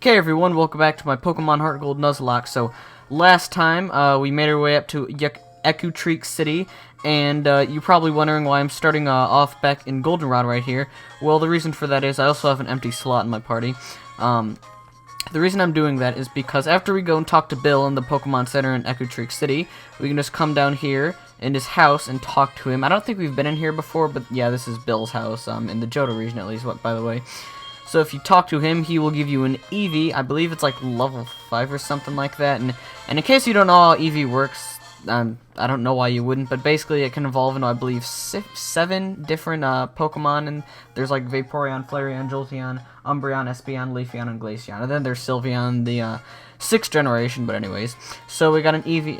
Okay everyone, welcome back to my Pokemon Heart Gold Nuzlocke. So, last time, we made our way up to Ecutreak City, and you're probably wondering why I'm starting off back in Goldenrod right here. Well, the reason for that is I also have an empty slot in my party. The reason I'm doing that is because after we go and talk to Bill in the Pokemon Center in Ecutreak City, we can just come down here in his house and talk to him. I don't think we've been in here before, but yeah, this is Bill's house, in the Johto region at least, by the way. So if you talk to him, he will give you an Eevee. I believe it's like level 5 or something like that. And in case you don't know how Eevee works, I don't know why you wouldn't, but basically it can evolve into, I believe, 7 different Pokemon. And there's like Vaporeon, Flareon, Jolteon, Umbreon, Espeon, Leafeon, and Glaceon. And then there's Sylveon, the 6th generation. But anyways, so we got an Eevee.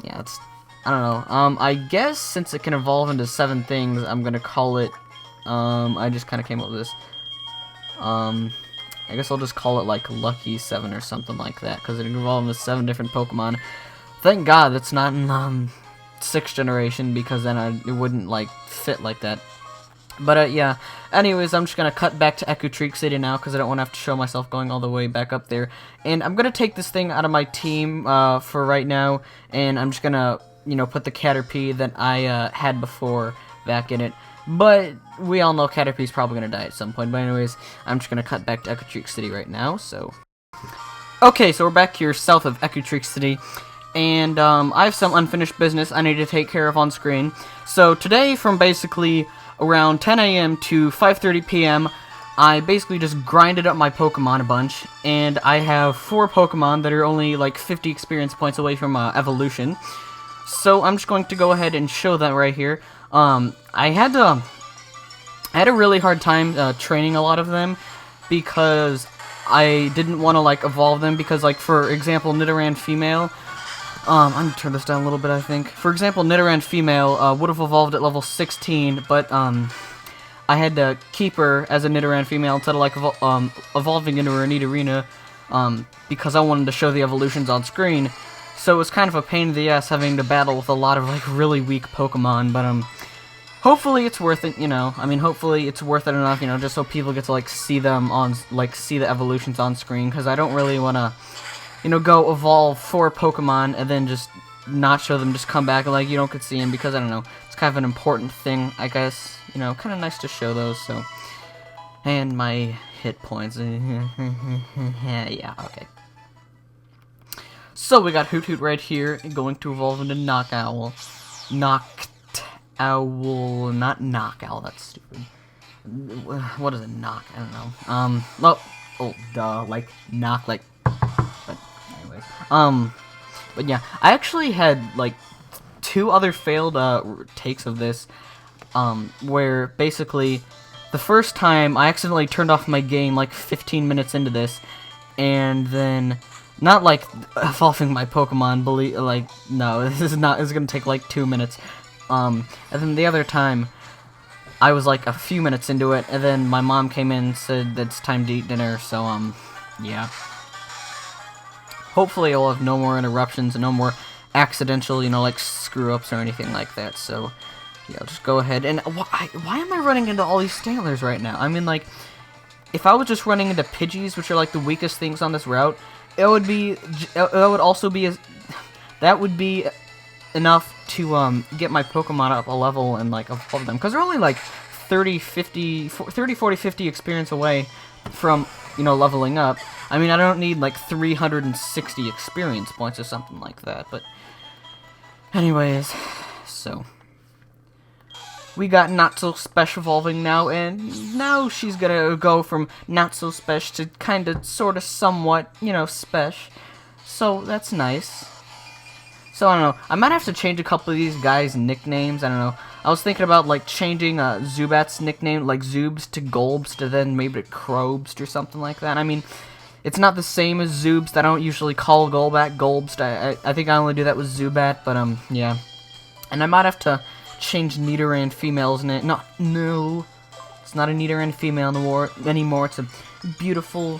Yeah, it's, I don't know. I guess since it can evolve into 7 things, I'm gonna call it. I just kind of came up with this. I guess I'll just call it like Lucky 7 or something like that, because it can evolve into 7 different Pokemon. Thank God that's not in 6th generation, because then it wouldn't like fit like that. But yeah, anyways, I'm just gonna cut back to Ecutreak City now, because I don't want to have to show myself going all the way back up there. And I'm gonna take this thing out of my team for right now, and I'm just gonna, you know, put the Caterpie that I had before back in it. But we all know Caterpie's probably gonna die at some point. But anyways, I'm just gonna cut back to Ecutreak City right now. So, okay, so we're back here south of Ecutreak City, and I have some unfinished business I need to take care of on screen. So today, from basically around 10 a.m. to 5:30 p.m., I basically just grinded up my Pokemon a bunch, and I have 4 Pokemon that are only like 50 experience points away from evolution. So I'm just going to go ahead and show that right here. I had a really hard time training a lot of them, because I didn't want to like evolve them, because like for example Nidoran female, I'm gonna turn this down a little bit. I think for example Nidoran female would have evolved at level 16, but I had to keep her as a Nidoran female instead of like evolving into her Nidorina, because I wanted to show the evolutions on screen. So it was kind of a pain in the ass having to battle with a lot of like really weak Pokemon, but hopefully it's worth it, you know. I mean, hopefully it's worth it enough, you know, just so people get to like see them on, like, see the evolutions on screen, because I don't really want to, you know, go evolve 4 Pokemon and then just not show them, just come back and like you don't get to see them, because I don't know, it's kind of an important thing, I guess, you know, kind of nice to show those. So, and my hit points, yeah, okay. So we got Hoot Hoot right here, going to evolve into Knockowl. Owl, not Knockowl, that's stupid. What is a knock? I don't know. Well, oh, duh, like, knock, like, but, anyways. But yeah, I actually had, like, 2 other failed, takes of this, where, basically, the first time, I accidentally turned off my game, like, 15 minutes into this, and then, not, like, evolving my Pokemon, like, no, this is gonna take, like, 2 minutes. And then the other time, I was like a few minutes into it, and then my mom came in and said that it's time to eat dinner, so, yeah. Hopefully I'll have no more interruptions and no more accidental, you know, like, screw-ups or anything like that, so, yeah, I'll just go ahead. And why am I running into all these Stailers right now? I mean, like, if I was just running into Pidgeys, which are, like, the weakest things on this route, it would be enough to get my Pokemon up a level and like evolve them, because they're only like 30, 40, 50 experience away from, you know, leveling up. I mean, I don't need like 360 experience points or something like that, but anyways, so we got Not So Special evolving now, and now she's gonna go from Not So Special to kinda, sorta, somewhat, you know, Special, so that's nice. So, I don't know, I might have to change a couple of these guys' nicknames, I don't know. I was thinking about, like, changing Zubat's nickname, like, Zoobs to Golbst, to then maybe to Crobst or something like that. I mean, it's not the same as Zoobst. I don't usually call Golbat Golbst. I think I only do that with Zubat, but, yeah. And I might have to change Nidoran female's name. No, it's not a Nidoran female anymore. It's a beautiful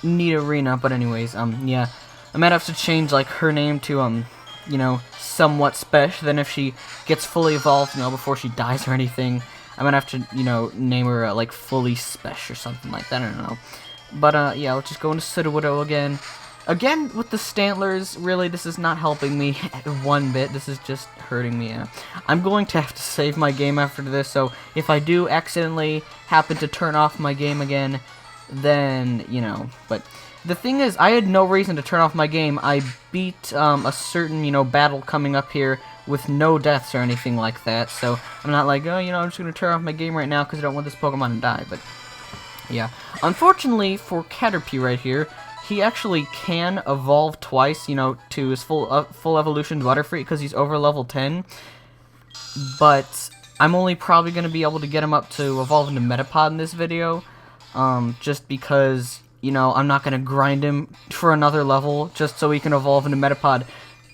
Nidorina, but anyways, yeah. I might have to change, like, her name to, you know, somewhat special. Then if she gets fully evolved, you know, before she dies or anything, I'm gonna have to, you know, name her, like, fully special or something like that, I don't know. But, yeah, let's just go into Sudowoodo again. Again, with the Stantlers, really, this is not helping me one bit. This is just hurting me. I'm going to have to save my game after this, so if I do accidentally happen to turn off my game again, then, you know, but the thing is, I had no reason to turn off my game. I beat a certain, you know, battle coming up here with no deaths or anything like that, so I'm not like, oh, you know, I'm just going to turn off my game right now because I don't want this Pokemon to die, but yeah. Unfortunately for Caterpie right here, he actually can evolve twice, you know, to his full evolution Butterfree because he's over level 10. But I'm only probably going to be able to get him up to evolve into Metapod in this video. Just because, you know, I'm not going to grind him for another level just so he can evolve into Metapod.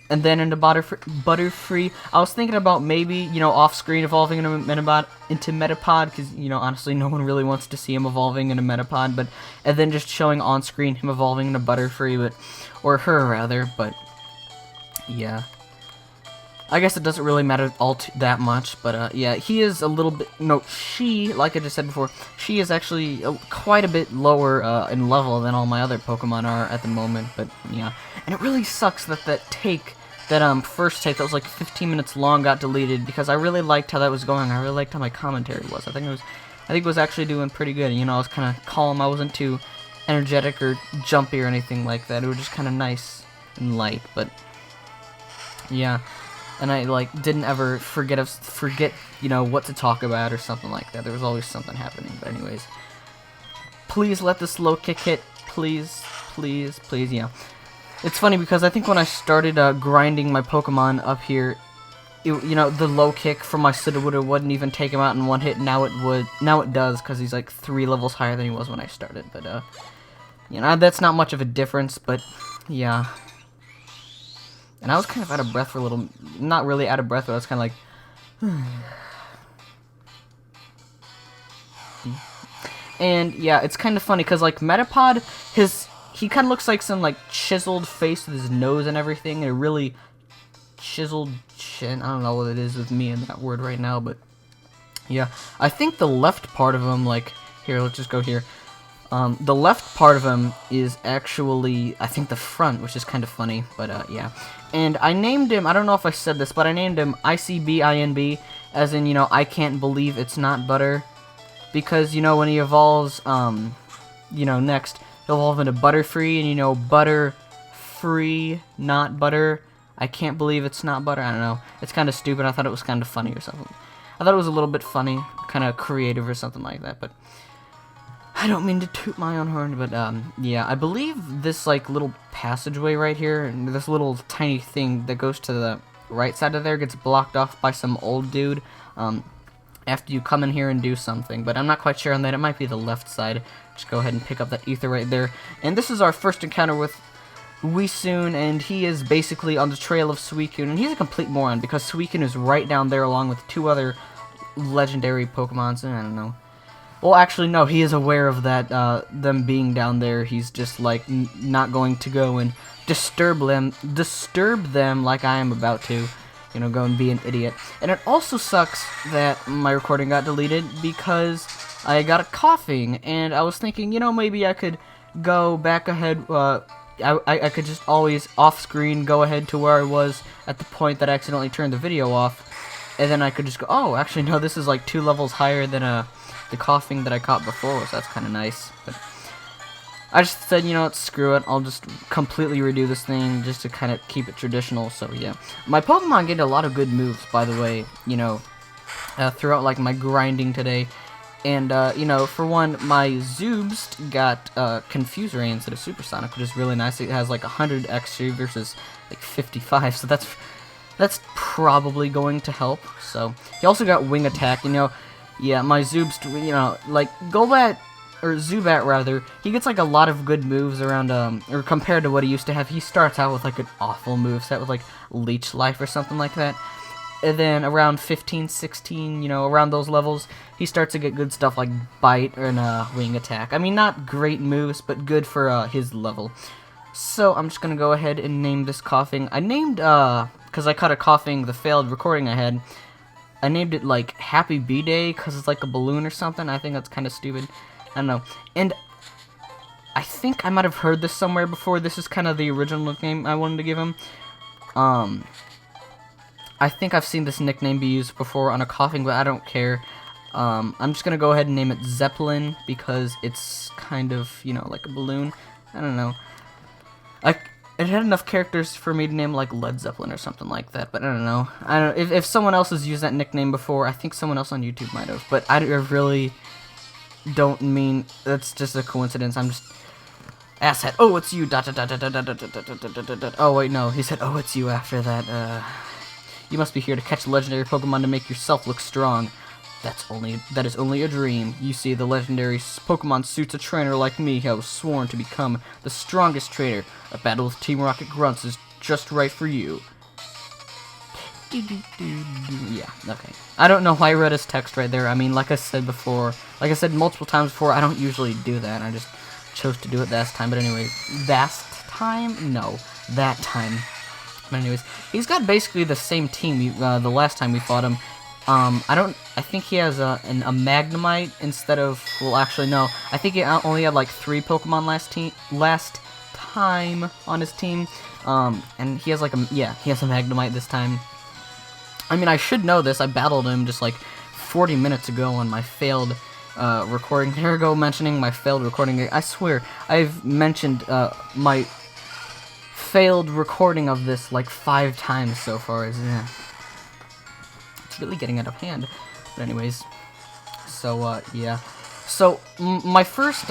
And then into Butterfree, I was thinking about maybe, you know, off-screen evolving into Metapod, because, you know, honestly, no one really wants to see him evolving into Metapod, but, and then just showing on-screen him evolving into Butterfree, but, or her, rather, but, yeah. I guess it doesn't really matter that much, but, yeah, he is a little bit, no, she, like I just said before, she is actually quite a bit lower in level than all my other Pokemon are at the moment, but, yeah. And it really sucks that that first take that was like 15 minutes long got deleted because I really liked how that was going. I really liked how my commentary was. I think it was actually doing pretty good. You know, I was kind of calm. I wasn't too energetic or jumpy or anything like that. It was just kind of nice and light. But yeah, and I like didn't ever forget you know what to talk about or something like that. There was always something happening. But anyways, please let this low kick hit. Please, please, please. Yeah. It's funny because I think when I started grinding my Pokemon up here, you know, the low kick from my Sudowoodo wouldn't even take him out in one hit. Now it would. Now it does because he's like 3 levels higher than he was when I started. But you know, that's not much of a difference. But yeah, and I was kind of out of breath for a little. Not really out of breath, but I was kind of like. And yeah, it's kind of funny because like Metapod, he kind of looks like some, like, chiseled face with his nose and everything, and a really chiseled chin. I don't know what it is with me and that word right now, but yeah. I think the left part of him, like, here, let's just go here. The left part of him is actually, I think, the front, which is kind of funny, but, yeah. And I named him, I don't know if I said this, but I named him ICBINB, as in, you know, I can't believe it's not butter, because, you know, when he evolves, you know, next, he'll evolve into Butterfree, and you know, Butterfree, not butter. I can't believe it's not butter. I don't know. It's kind of stupid. I thought it was kind of funny or something. I thought it was a little bit funny, kind of creative or something like that, but I don't mean to toot my own horn, but, yeah, I believe this, like, little passageway right here, and this little tiny thing that goes to the right side of there gets blocked off by some old dude, after you come in here and do something, but I'm not quite sure on that. It might be the left side. Just go ahead and pick up that ether right there. And this is our first encounter with Weesoon, and he is basically on the trail of Suicune, and he's a complete moron because Suicune is right down there along with 2 other legendary Pokemons, and I don't know. Well, actually, no, he is aware of that, them being down there. He's just, like, not going to go and disturb them like I am about to. You know, go and be an idiot. And it also sucks that my recording got deleted because I got a coughing, and I was thinking, you know, maybe I could go back ahead, I could just always off-screen go ahead to where I was at the point that I accidentally turned the video off, and then I could just go, oh, actually, no, this is like 2 levels higher than, the coughing that I caught before, so that's kind of nice. But I just said, you know what, screw it, I'll just completely redo this thing just to kind of keep it traditional, so yeah. My Pokemon get a lot of good moves, by the way, you know, throughout, like, my grinding today. And, you know, for one, my Zoobst got, Confuse Ray instead of Supersonic, which is really nice. It has, like, 100 XP versus, like, 55, so that's probably going to help, so. He also got Wing Attack, you know, yeah, my Zoobst, you know, like, Golbat, or Zubat rather, he gets like a lot of good moves around, or compared to what he used to have. He starts out with like an awful moveset with like Leech Life or something like that. And then around 15, 16, you know, around those levels, he starts to get good stuff like Bite and Wing Attack. I mean, not great moves, but good for his level. So I'm just gonna go ahead and name this coughing. I named, because I caught a coughing the failed recording I had. I named it like Happy B-Day because it's like a balloon or something. I think that's kind of stupid. I don't know. And I think I might have heard this somewhere before. This is kind of the original nickname I wanted to give him. I think I've seen this nickname be used before on a coughing, but I don't care. I'm just gonna go ahead and name it Zeppelin because it's kind of, you know, like a balloon. I don't know. It had enough characters for me to name like Led Zeppelin or something like that, but I don't know. If someone else has used that nickname before, I think someone else on YouTube might have, but I really don't mean that's just a coincidence. I'm just asshat. Oh, it's you. Oh wait, no. He said, "Oh, it's you." After that, you must be here to catch legendary Pokemon to make yourself look strong. That is only a dream. You see, the legendary Pokemon suits a trainer like me who has sworn to become the strongest trainer. A battle with Team Rocket Grunts is just right for you. Yeah, okay. I don't know why I read his text right there. I mean, like I said multiple times before, I don't usually do that. I just chose to do it that time. But anyway, that time? No, that time. But anyways, he's got basically the same team the last time we fought him. I think he has a Magnemite instead of, well, actually, no. I think he only had like 3 Pokemon last time on his team. And he has like he has a Magnemite this time. I mean, I should know this. I battled him just like 40 minutes ago on my failed recording. Here we go, mentioning my failed recording. I swear, I've mentioned my failed recording of this like 5 times so far. It's really getting out of hand. But anyways, so yeah. So my first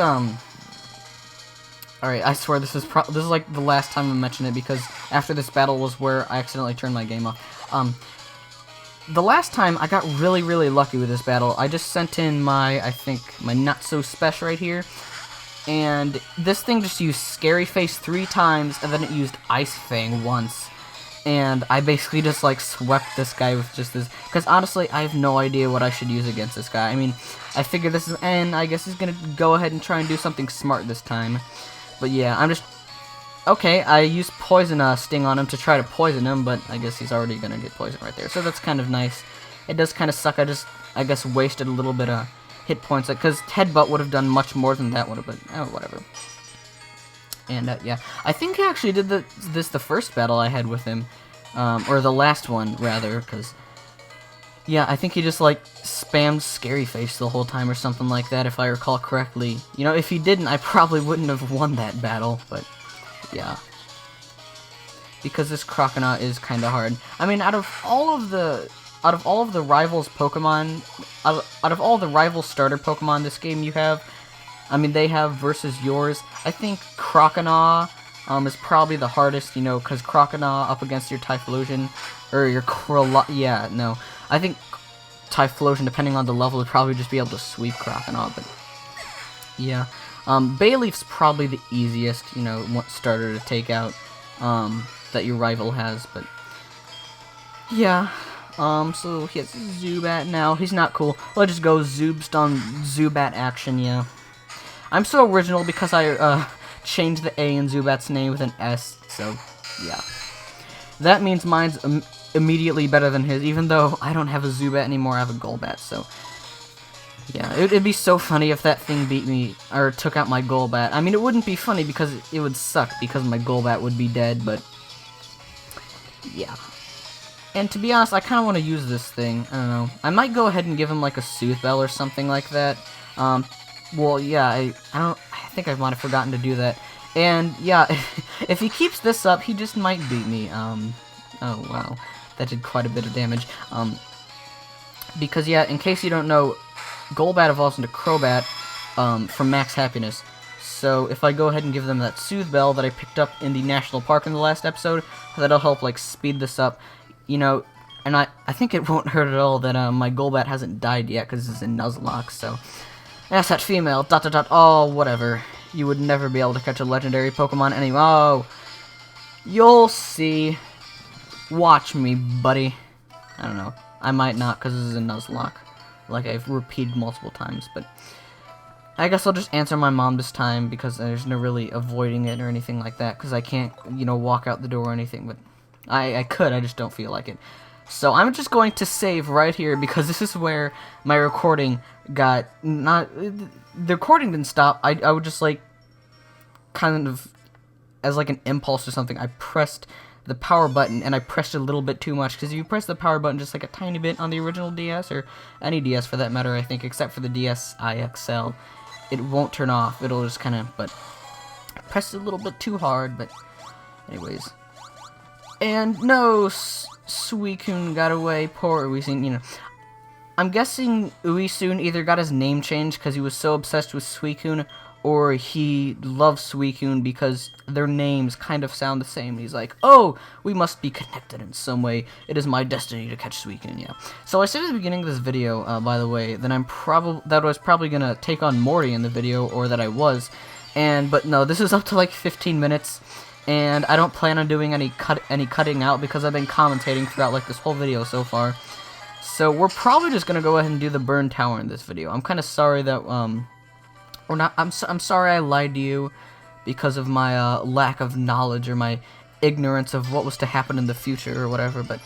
Alright, I swear this is like the last time I mention it, because after this battle was where I accidentally turned my game off. The last time I got really, really lucky with this battle. I just sent in I think my not so special right here, and this thing just used Scary Face 3 times, and then it used Ice Fang once. And I basically just like swept this guy with just this, because honestly I have no idea what I should use against this guy. I mean, I figure this is, and I guess he's gonna go ahead and try and do something smart this time. But yeah, I'm just, okay, I used Poison Sting on him to try to poison him, but I guess he's already gonna get poisoned right there, so that's kind of nice. It does kind of suck. I guess wasted a little bit of hit points, because Headbutt would have done much more than that would have been. Oh, whatever. And yeah, I think he actually did this the first battle I had with him, or the last one rather, because yeah, I think he just like spammed Scary Face the whole time or something like that, if I recall correctly. You know, if he didn't, I probably wouldn't have won that battle, but yeah, because this Croconaw is kind of hard. I mean, out of all of the rivals Pokemon, out of all the rival starter Pokemon this game you have, I mean, they have versus yours, I think Croconaw is probably the hardest, you know, because Croconaw up against your Typhlosion, or your I think Typhlosion, depending on the level, would probably just be able to sweep Croconaw, but yeah. Bayleef's probably the easiest, you know, starter to take out, that your rival has, but yeah. So he has Zubat now. He's not cool. Let's just go Zoobst on Zubat action, yeah. I'm so original because I changed the A in Zubat's name with an S, so yeah. That means mine's immediately better than his, even though I don't have a Zubat anymore, I have a Golbat, so yeah. It'd be so funny if that thing beat me, or took out my Golbat. I mean, it wouldn't be funny because it would suck, because my Golbat would be dead, but yeah. And to be honest, I kind of want to use this thing. I don't know. I might go ahead and give him like a Soothe Bell or something like that. Well, yeah, I think I might have forgotten to do that. And yeah, if he keeps this up, he just might beat me. Oh wow, that did quite a bit of damage. Because yeah, in case you don't know, Golbat evolves into Crobat from Max Happiness. So if I go ahead and give them that Soothe Bell that I picked up in the National Park in the last episode, that'll help like speed this up. You know, and I think it won't hurt at all that my Golbat hasn't died yet because it's in Nuzlocke, so that's that female, ... oh, whatever. You would never be able to catch a legendary Pokemon anyway. Oh, you'll see. Watch me, buddy. I don't know. I might not, because this is a Nuzlocke, like I've repeated multiple times, but I guess I'll just answer my mom this time, because there's no really avoiding it or anything like that, because I can't, you know, walk out the door or anything, but I could, I just don't feel like it. So I'm just going to save right here, because this is where my recording got the recording didn't stop. I would just like kind of, as like an impulse or something, I pressed the power button, and I pressed it a little bit too much, because if you press the power button just like a tiny bit on the original DS, or any DS for that matter, I think, except for the DSi XL, it won't turn off. It'll just kind of, but I pressed it a little bit too hard, but anyways. And no, Suicune got away. Poor Uesun, you know. I'm guessing Uesun either got his name changed because he was so obsessed with Suicune, or he loves Suicune because their names kind of sound the same. He's like, oh, we must be connected in some way. It is my destiny to catch Suicune, yeah. So I said at the beginning of this video, by the way, that I was probably gonna take on Morty in the video, or that I was, but no, this is up to like 15 minutes, and I don't plan on doing any cutting out because I've been commentating throughout like this whole video so far. So we're probably just gonna go ahead and do the burn tower in this video. I'm kind of sorry that or not. I'm sorry I lied to you because of my lack of knowledge or my ignorance of what was to happen in the future or whatever. But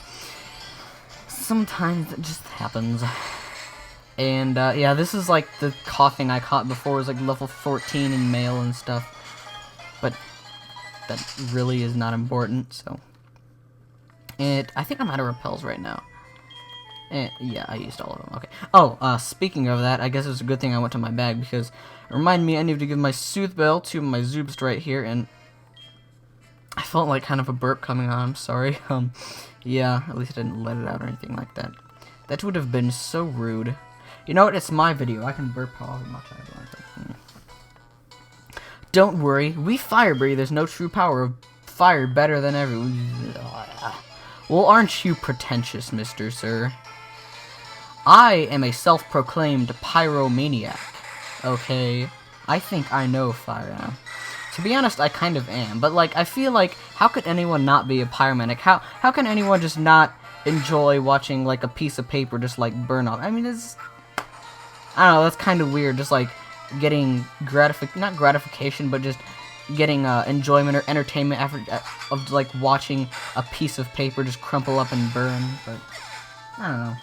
sometimes it just happens. And yeah, this is like the coughing I caught before. It was like level 14 in male and stuff. But that really is not important. So I think I'm out of repels right now. Yeah, I used all of them. Okay. Oh, speaking of that, I guess it was a good thing I went to my bag, because it reminded me I need to give my Sooth Bell to my Zoobst right here, and I felt like kind of a burp coming on. I'm sorry. Yeah, at least I didn't let it out or anything like that. That would have been so rude. You know what? It's my video. I can burp however much I want. Don't worry. We fire breathers know true power of fire better than everyone. Well, aren't you pretentious, Mr. Sir? I am a self-proclaimed pyromaniac. Okay, I think I know fire now. To be honest, I kind of am, but like, I feel like, how could anyone not be a pyromaniac? How can anyone just not enjoy watching like a piece of paper just like burn off? I mean, it's, I don't know, that's kind of weird, just like getting not gratification, but just getting enjoyment or entertainment of like watching a piece of paper just crumple up and burn. But I don't know.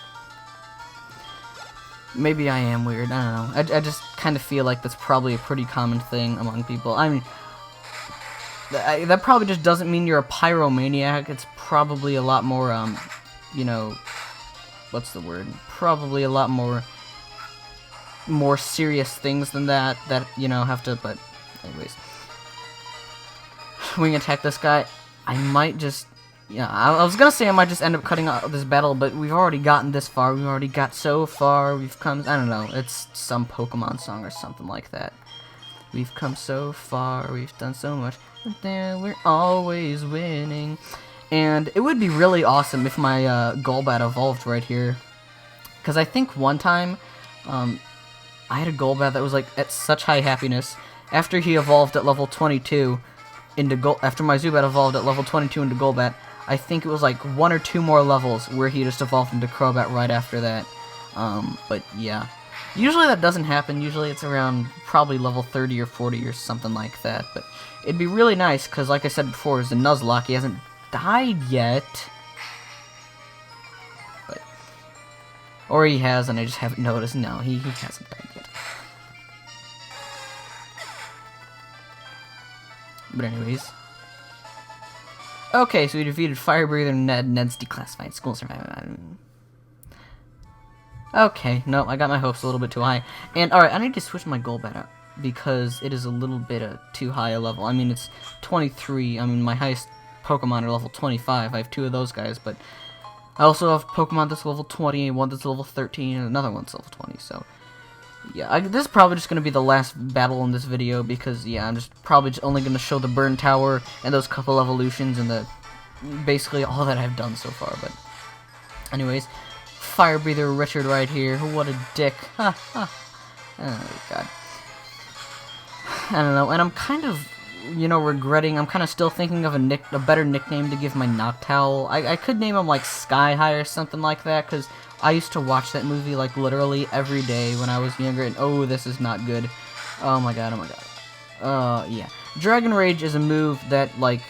Maybe I am weird. I don't know. I just kind of feel like that's probably a pretty common thing among people. I mean, that probably just doesn't mean you're a pyromaniac. It's probably a lot more, you know, what's the word? Probably a lot more serious things than that, you know, have to, but anyways. Wing attack this guy. I might just, yeah, I was gonna say I might just end up cutting out this battle, but we've already gotten this far. We've already got so far. We've come, I don't know, it's some Pokemon song or something like that. We've come so far, we've done so much, but then we're always winning. And it would be really awesome if my Golbat evolved right here, because I think one time, I had a Golbat that was like at such high happiness. After he evolved at level 22, after my Zubat evolved at level 22 into Golbat, I think it was like 1 or 2 more levels where he just evolved into Crobat right after that. But yeah. Usually that doesn't happen. Usually it's around probably level 30 or 40 or something like that. But it'd be really nice, because like I said before, it's a Nuzlocke. He hasn't died yet. But, or he has and I just haven't noticed. No, he hasn't died yet. But anyways. Okay, so we defeated Fire Breather Ned. Ned's declassified. School survivor. Okay, no, I got my hopes a little bit too high. And, alright, I need to switch my Golbat out, because it is a little bit too high a level. I mean, it's 23. I mean, my highest Pokemon are level 25. I have 2 of those guys, but I also have Pokemon that's level 20, and one that's level 13, and another one's level 20, so yeah, this is probably just going to be the last battle in this video, because, yeah, I'm just probably only going to show the Burn Tower and those couple evolutions and basically all that I've done so far, but anyways, Fire Breather Richard right here, what a dick, ha, ha, oh, God, I don't know, and I'm kind of, you know, regretting, I'm kind of still thinking of a better nickname to give my Noctowl. I could name him, like, Sky High or something like that, because I used to watch that movie, like, literally every day when I was younger, and oh, this is not good. Oh my god, oh my god. Yeah. Dragon Rage is a move that, like,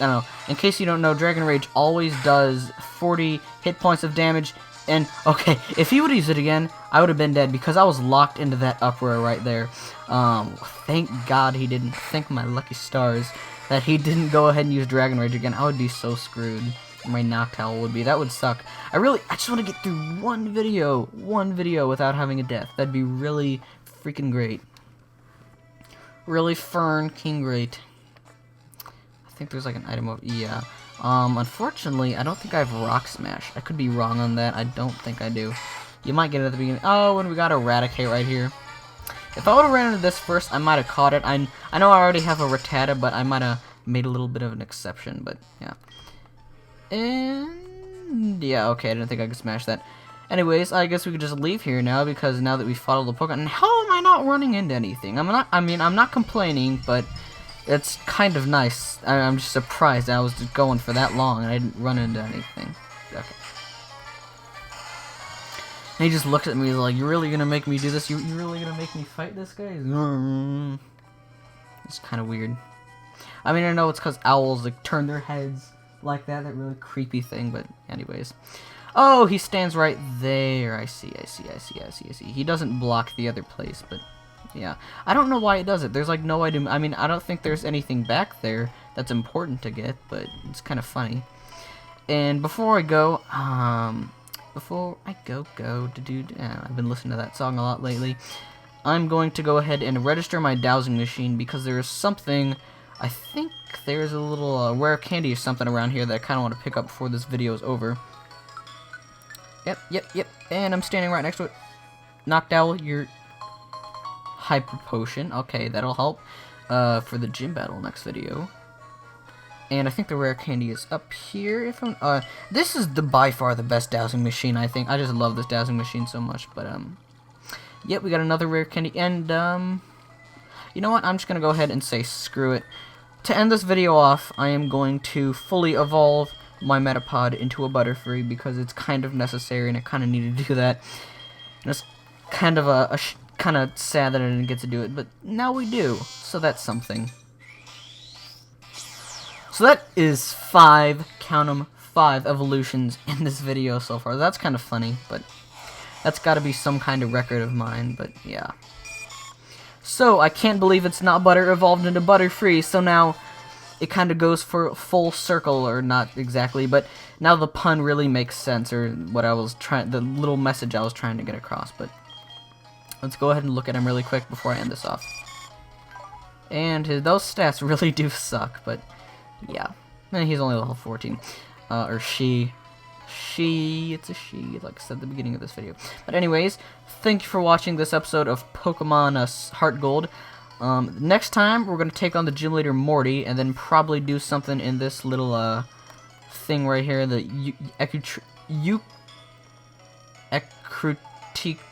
I don't know, in case you don't know, Dragon Rage always does 40 hit points of damage, And, okay, if he would use it again, I would have been dead because I was locked into that uproar right there. Thank God he didn't. Thank my lucky stars that he didn't go ahead and use Dragon Rage again. I would be so screwed. My Noctowl would be. That would suck. I just want to get through one video without having a death. That'd be really freaking great. Really King great. I think there's like an item of, yeah. Unfortunately, I don't think I have Rock Smash. I could be wrong on that. I don't think I do. You might get it at the beginning. Oh, and we got Eradicate right here. If I would have ran into this first, I might have caught it. I know I already have a Rattata, but I might have made a little bit of an exception, but yeah. And yeah, okay, I didn't think I could smash that. Anyways, I guess we could just leave here now, because now that we fought all the Pokemon, and how am I not running into anything? I'm not complaining, but it's kind of nice. I'm just surprised I was just going for that long and I didn't run into anything. Okay. And he just looks at me, he's like, "You really gonna make me do this? You really gonna make me fight this guy?" It's kind of weird. I mean, I know it's because owls like turn their heads like that really creepy thing, but anyways. Oh, he stands right there. I see. He doesn't block the other place, but yeah. I don't know why it does it. There's like no item. I mean, I don't think there's anything back there that's important to get, but it's kind of funny. And before I go, I've been listening to that song a lot lately. I'm going to go ahead and register my dowsing machine because there is something. I think there's a little rare candy or something around here that I kind of want to pick up before this video is over. Yep. And I'm standing right next to it. Noctowl, your Hyper Potion. Okay, that'll help for the gym battle next video. And I think the rare candy is up here. If I'm, this is by far the best dowsing machine, I think. I just love this dowsing machine so much. But yep, we got another rare candy. And you know what? I'm just gonna go ahead and say screw it. To end this video off, I am going to fully evolve my Metapod into a Butterfree because it's kind of necessary and I kind of need to do that. And it's kind of kind of sad that I didn't get to do it, but now we do, so that's something. So that is 5, count 'em, 5 evolutions in this video so far. That's kind of funny, but that's got to be some kind of record of mine, but yeah. So, I can't believe it's not Butter evolved into Butterfree, so now it kind of goes for full circle, or not exactly, but now the pun really makes sense, or what I was the little message I was trying to get across, but let's go ahead and look at him really quick before I end this off. And those stats really do suck, but yeah. And he's only level 14. Or she. It's a she, like I said at the beginning of this video. But anyways, thank you for watching this episode of Pokemon Heart Gold. Next time, we're going to take on the gym leader Morty, and then probably do something in this little thing right here, the Ecruteak,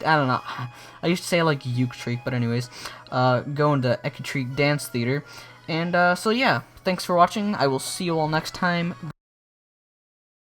I don't know. I used to say like Uke-Treak, but anyways, go into Ecruteak Dance Theater. And so yeah, thanks for watching. I will see you all next time.